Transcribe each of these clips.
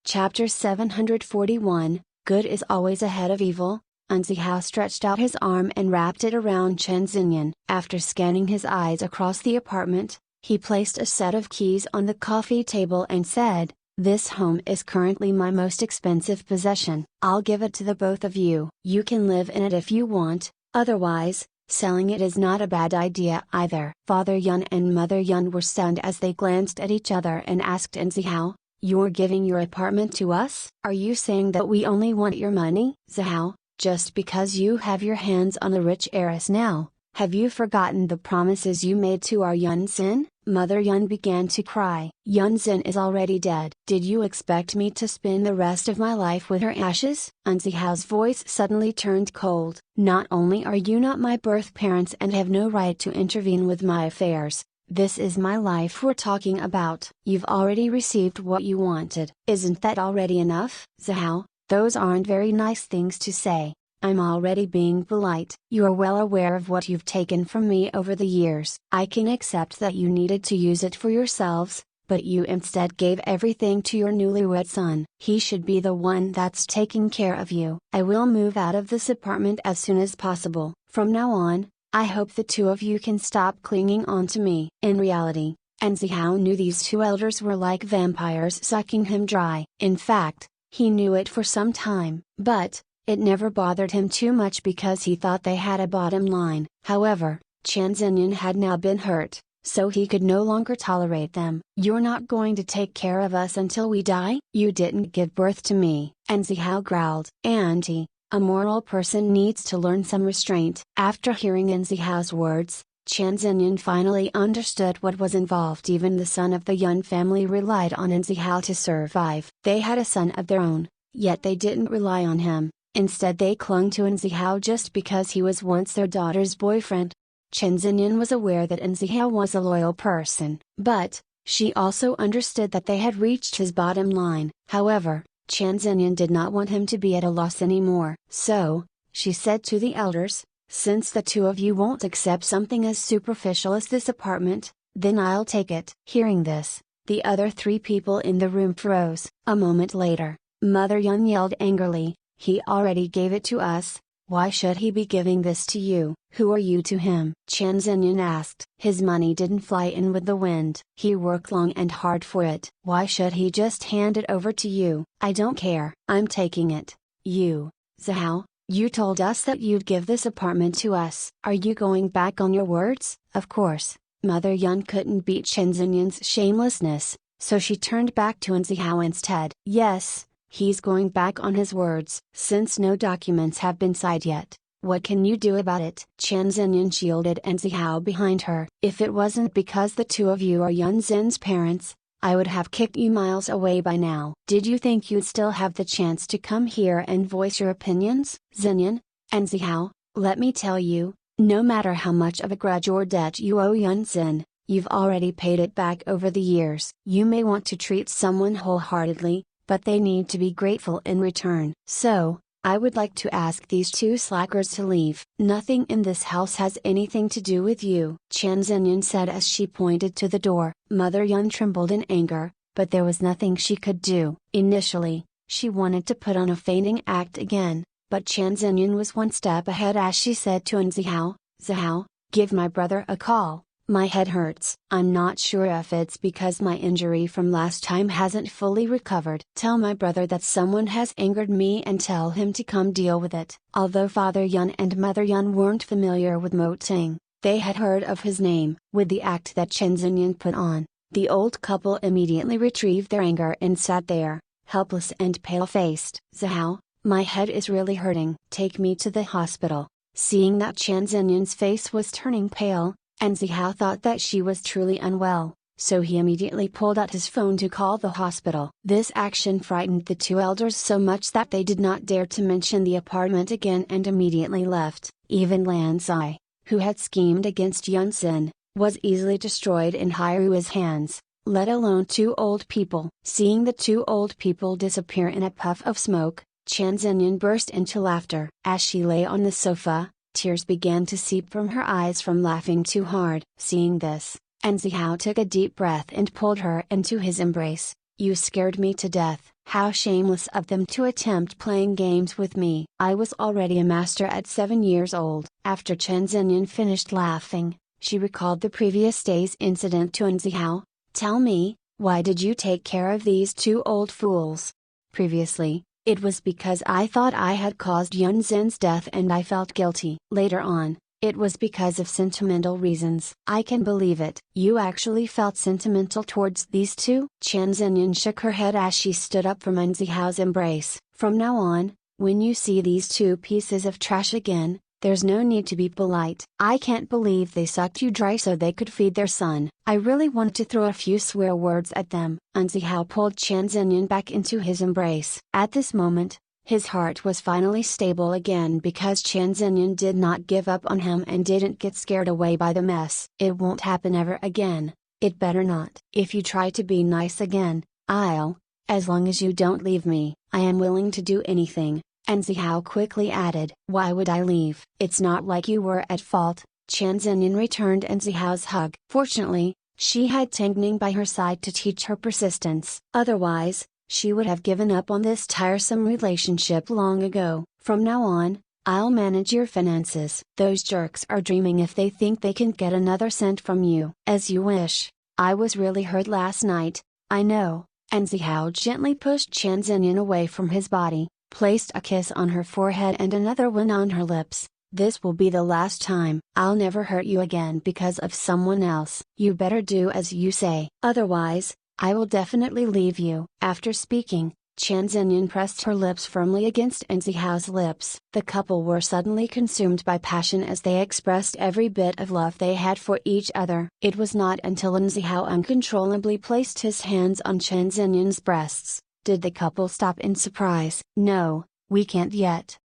Chapter 741, Good is always ahead of evil. Zihao stretched out his arm and wrapped it around Chen Xinyan. After scanning his eyes across the apartment, he placed a set of keys on the coffee table and said, "This home is currently my most expensive possession. I'll give it to the both of you. You can live in it if you want, otherwise, selling it is not a bad idea either." Father Yun and Mother Yun were stunned as they glanced at each other and asked Zihao, "You're giving your apartment to us? Are you saying that we only want your money?" "Zihao, just because you have your hands on a rich heiress now, have you forgotten the promises you made to our Yunzin?" Mother Yun began to cry. "Yunzin is already dead. Did you expect me to spend the rest of my life with her ashes?" Zihao's voice suddenly turned cold. "Not only are you not my birth parents and have no right to intervene with my affairs, this is my life we're talking about. You've already received what you wanted. Isn't that already enough?" "Zihao, those aren't very nice things to say. I'm already being polite. You are well aware of what you've taken from me over the years. I can accept that you needed to use it for yourselves, but you instead gave everything to your newlywed son. He should be the one that's taking care of you. I will move out of this apartment as soon as possible. From now on, I hope the two of you can stop clinging on to me." In reality, Zihao knew these two elders were like vampires sucking him dry. In fact, he knew it for some time. But, it never bothered him too much because he thought they had a bottom line. However, Chen Xinyan had now been hurt, so he could no longer tolerate them. "You're not going to take care of us until we die? You didn't give birth to me," Zihao growled. "Auntie, a moral person needs to learn some restraint." After hearing Zihao's words, Chen Xinyan finally understood what was involved. Even the son of the Yun family relied on Zihao to survive. They had a son of their own, yet they didn't rely on him. Instead they clung to Zihao just because he was once their daughter's boyfriend. Chen Xinyan was aware that Zihao was a loyal person, but, she also understood that they had reached his bottom line. However, Chen Xinyan did not want him to be at a loss anymore. So, she said to the elders, "Since the two of you won't accept something as superficial as this apartment, then I'll take it." Hearing this, the other three people in the room froze. A moment later, Mother Yun yelled angrily, "He already gave it to us, why should he be giving this to you? Who are you to him?" Chen Xinyan asked. "His money didn't fly in with the wind. He worked long and hard for it. Why should he just hand it over to you?" "I don't care. I'm taking it." "You, Zihao, you told us that you'd give this apartment to us. Are you going back on your words?" Of course, Mother Yun couldn't beat Chen Xinyan's shamelessness, so she turned back to Zihao instead. "Yes, he's going back on his words. Since no documents have been signed yet, what can you do about it?" Chen Xinyan shielded Zihao behind her. "If it wasn't because the two of you are Yunzin's parents, I would have kicked you miles away by now. Did you think you'd still have the chance to come here and voice your opinions?" "Xinyan, and Zihao, let me tell you, no matter how much of a grudge or debt you owe Yunzin, you've already paid it back over the years. You may want to treat someone wholeheartedly, but they need to be grateful in return. So, I would like to ask these two slackers to leave. Nothing in this house has anything to do with you," Chen Xinyan said as she pointed to the door. Mother Yun trembled in anger, but there was nothing she could do. Initially, she wanted to put on a feigning act again, but Chen Xinyan was one step ahead as she said to Zihao, "Zihao, give my brother a call. My head hurts. I'm not sure if it's because my injury from last time hasn't fully recovered. Tell my brother that someone has angered me and tell him to come deal with it." Although Father Yun and Mother Yun weren't familiar with Mo Ting, they had heard of his name. With the act that Chen Xinyan put on, the old couple immediately retrieved their anger and sat there, helpless and pale-faced. "Zihao, my head is really hurting. Take me to the hospital." Seeing that Chen Xinyan's face was turning pale, Zihao thought that she was truly unwell, so he immediately pulled out his phone to call the hospital. This action frightened the two elders so much that they did not dare to mention the apartment again and immediately left. Even Lan Zai, who had schemed against Yunzin, was easily destroyed in Hairua's hands, let alone two old people. Seeing the two old people disappear in a puff of smoke, Chen Xinyan burst into laughter. As she lay on the sofa, tears began to seep from her eyes from laughing too hard. Seeing this, Zihao took a deep breath and pulled her into his embrace. You scared me to death. How shameless of them to attempt playing games with me. I was already a master at 7 years old. After Chen Xinyan finished laughing, she recalled the previous day's incident to Nzihao. Tell me, why did you take care of these two old fools? Previously, it was because I thought I had caused Yun Zin's death and I felt guilty. Later on, it was because of sentimental reasons. I can believe it. You actually felt sentimental towards these two? Chen Xinyan shook her head as she stood up from Nzihao's embrace. From now on, when you see these two pieces of trash again, there's no need to be polite. I can't believe they sucked you dry so they could feed their son. I really want to throw a few swear words at them. Nzihao pulled Chen Xinyan back into his embrace. At this moment, his heart was finally stable again because Chen Xinyan did not give up on him and didn't get scared away by the mess. It won't happen ever again. It better not. If you try to be nice again, as long as you don't leave me, I am willing to do anything. Nzihao quickly added. Why would I leave? It's not like you were at fault. Chen Xinyan returned Nzihao's hug. Fortunately, she had Tang Ning by her side to teach her persistence. Otherwise, she would have given up on this tiresome relationship long ago. From now on, I'll manage your finances. Those jerks are dreaming if they think they can get another cent from you. As you wish. I was really hurt last night, I know. Nzihao gently pushed Chen Xinyan away from his body, placed a kiss on her forehead and another one on her lips. This will be the last time. I'll never hurt you again because of someone else. You better do as you say. Otherwise, I will definitely leave you. After speaking, Chen Xinyan pressed her lips firmly against Nzihao's lips. The couple were suddenly consumed by passion as they expressed every bit of love they had for each other. It was not until Nzihao uncontrollably placed his hands on Chen Xinyan's breasts did the couple stop in surprise. No, we can't yet.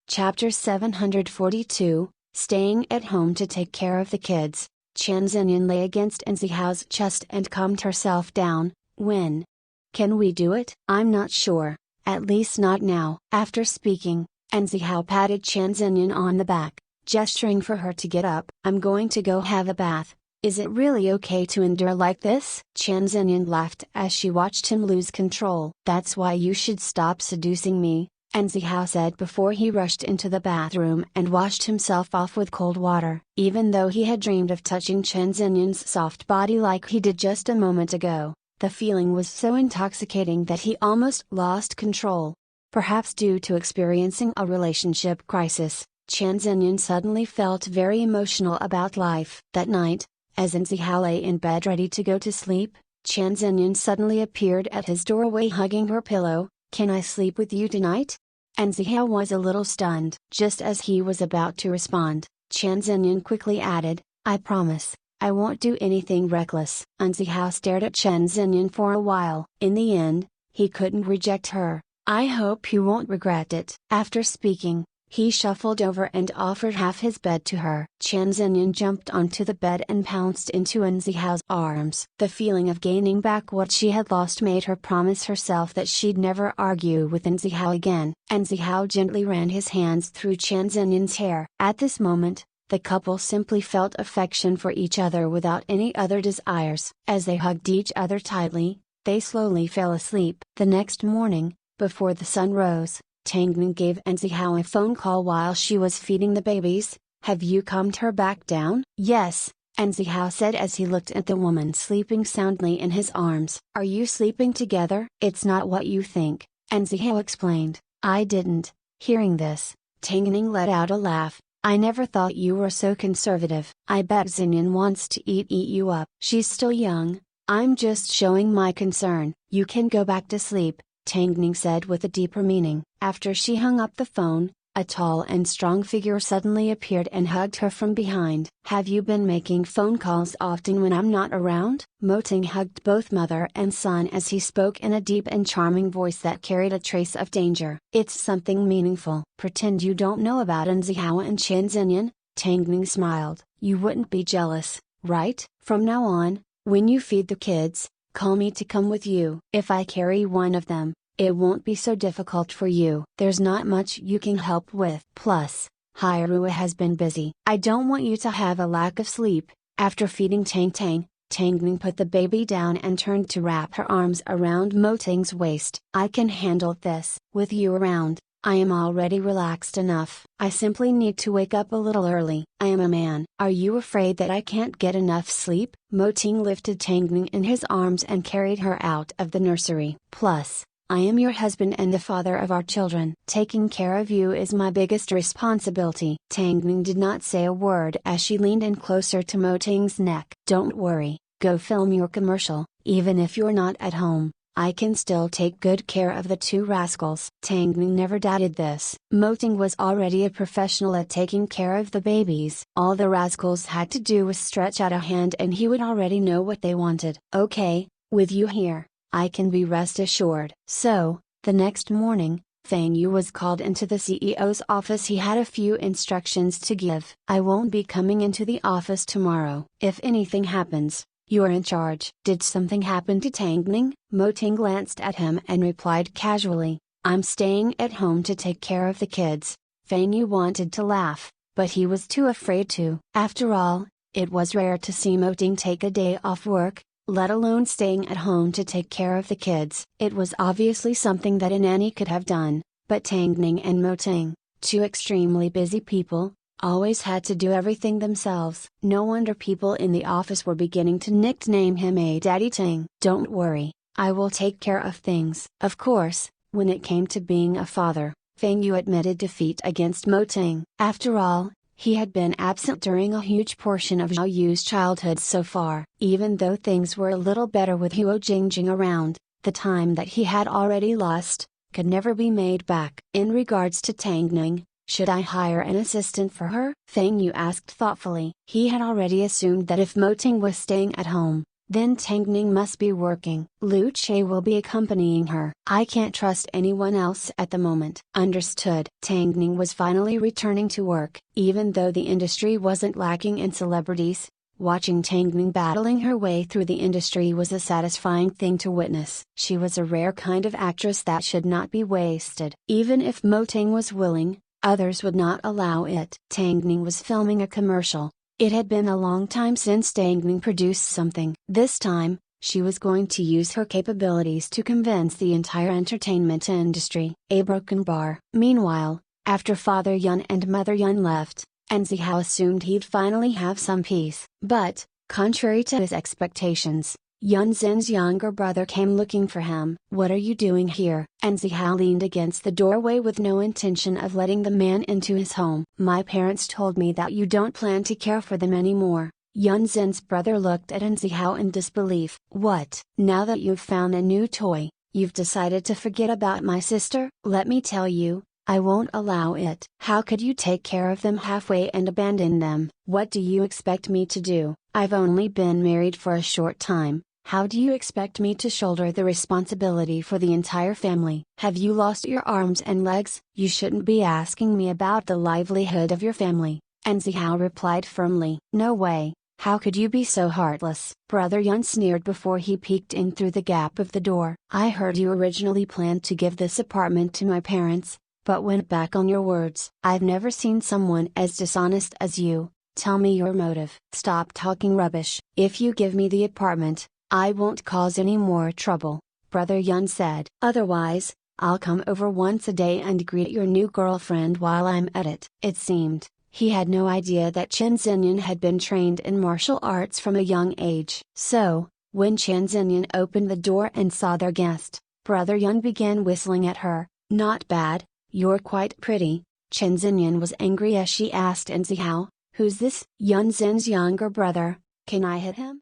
Chapter 742, Staying at home to take care of the kids. Chen Xinyan lay against Nzihao's chest and calmed herself down. When? Can we do it? I'm not sure, at least not now. After speaking, Nzihao patted Chen Xinyan on the back, gesturing for her to get up. I'm going to go have a bath. Is it really okay to endure like this? Chen Xinyan laughed as she watched him lose control. That's why you should stop seducing me, Nzihao said before he rushed into the bathroom and washed himself off with cold water. Even though he had dreamed of touching Chen Xinyan's soft body like he did just a moment ago, the feeling was so intoxicating that he almost lost control. Perhaps due to experiencing a relationship crisis, Chen Xinyan suddenly felt very emotional about life. That night, as Nzihao lay in bed ready to go to sleep, Chen Xinyan suddenly appeared at his doorway hugging her pillow. Can I sleep with you tonight? Nzihao was a little stunned. Just as he was about to respond, Chen Xinyan quickly added, I promise, I won't do anything reckless. Nzihao stared at Chen Xinyan for a while. In the end, he couldn't reject her. I hope you won't regret it. After speaking, he shuffled over and offered half his bed to her. Chen Xinyan jumped onto the bed and pounced into Nzihao's arms. The feeling of gaining back what she had lost made her promise herself that she'd never argue with Nzihao again. Nzihao gently ran his hands through Chen Xinyan's hair. At this moment, the couple simply felt affection for each other without any other desires. As they hugged each other tightly, they slowly fell asleep. The next morning, before the sun rose, Tang Ning gave Nzihao a phone call while she was feeding the babies. Have you calmed her back down? Yes, Nzihao said as he looked at the woman sleeping soundly in his arms. Are you sleeping together? It's not what you think, Nzihao explained. I didn't. Hearing this, Tang Ning let out a laugh. I never thought you were so conservative. I bet Xinyan wants to eat you up. She's still young. I'm just showing my concern. You can go back to sleep, Tang Ning said with a deeper meaning. After she hung up the phone, a tall and strong figure suddenly appeared and hugged her from behind. Have you been making phone calls often when I'm not around? Mo Ting hugged both mother and son as he spoke in a deep and charming voice that carried a trace of danger. It's something meaningful. Pretend you don't know about Nzihao and Chen Xinyan, Tang Ning smiled. You wouldn't be jealous, right? From now on, when you feed the kids, call me to come with you. If I carry one of them, it won't be so difficult for you. There's not much you can help with. Plus, Hyrule has been busy. I don't want you to have a lack of sleep. After feeding Tang Tang, Tangning put the baby down and turned to wrap her arms around Mo Ting's waist. I can handle this. With you around, I am already relaxed enough. I simply need to wake up a little early. I am a man. Are you afraid that I can't get enough sleep? Mo Ting lifted Tangning in his arms and carried her out of the nursery. Plus, I am your husband and the father of our children. Taking care of you is my biggest responsibility. Tangning did not say a word as she leaned in closer to Mo Ting's neck. Don't worry, go film your commercial. Even if you're not at home, I can still take good care of the two rascals. Tangning never doubted this. Mo Ting was already a professional at taking care of the babies. All the rascals had to do was stretch out a hand and he would already know what they wanted. Okay, with you here, I can be rest assured. So, the next morning, Fang Yu was called into the CEO's office. He had a few instructions to give. I won't be coming into the office tomorrow. If anything happens, you're in charge. Did something happen to Tangning? Mo Ting glanced at him and replied casually, I'm staying at home to take care of the kids. Fang Yu wanted to laugh, but he was too afraid to. After all, it was rare to see Mo Ting take a day off work, let alone staying at home to take care of the kids. It was obviously something that a nanny could have done, but Tangning and Mo Ting, two extremely busy people, always had to do everything themselves. No wonder people in the office were beginning to nickname him a Daddy Ting. Don't worry, I will take care of things. Of course, when it came to being a father, Fang Yu admitted defeat against Mo Ting. After all, he had been absent during a huge portion of Zhao Yu's childhood so far. Even though things were a little better with Huo Jingjing around, the time that he had already lost, could never be made back. In regards to Tangning, should I hire an assistant for her? Fang Yu asked thoughtfully. He had already assumed that if Mo Ting was staying at home, then Tangning must be working. Lu Che will be accompanying her. I can't trust anyone else at the moment. Understood. Tangning was finally returning to work. Even though the industry wasn't lacking in celebrities, watching Tangning battling her way through the industry was a satisfying thing to witness. She was a rare kind of actress that should not be wasted. Even if Mo Ting was willing, others would not allow it. Tangning was filming a commercial. It had been a long time since Tangning produced something. This time, she was going to use her capabilities to convince the entire entertainment industry. A broken bar. Meanwhile, after Father Yun and Mother Yun left, and Zihao assumed he'd finally have some peace. But, contrary to his expectations, Yun Zin's younger brother came looking for him. What are you doing here? And Zihao leaned against the doorway with no intention of letting the man into his home. My parents told me that you don't plan to care for them anymore. Yun Zin's brother looked at Zihao in disbelief. What? Now that you've found a new toy, you've decided to forget about my sister? Let me tell you, I won't allow it. How could you take care of them halfway and abandon them? What do you expect me to do? I've only been married for a short time. How do you expect me to shoulder the responsibility for the entire family? Have you lost your arms and legs? You shouldn't be asking me about the livelihood of your family. And Zihao replied firmly. No way, how could you be so heartless? Brother Yun sneered before he peeked in through the gap of the door. I heard you originally planned to give this apartment to my parents, but went back on your words. I've never seen someone as dishonest as you. Tell me your motive. Stop talking rubbish. If you give me the apartment, I won't cause any more trouble, Brother Yun said. Otherwise, I'll come over once a day and greet your new girlfriend while I'm at it. It seemed, he had no idea that Chen Xinyan had been trained in martial arts from a young age. So, when Chen Xinyan opened the door and saw their guest, Brother Yun began whistling at her. Not bad, you're quite pretty. Chen Xinyan was angry as she asked Zihao, who's this? Yun Zin's younger brother, can I hit him?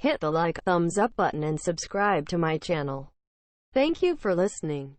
Hit the like, thumbs up button and subscribe to my channel. Thank you for listening.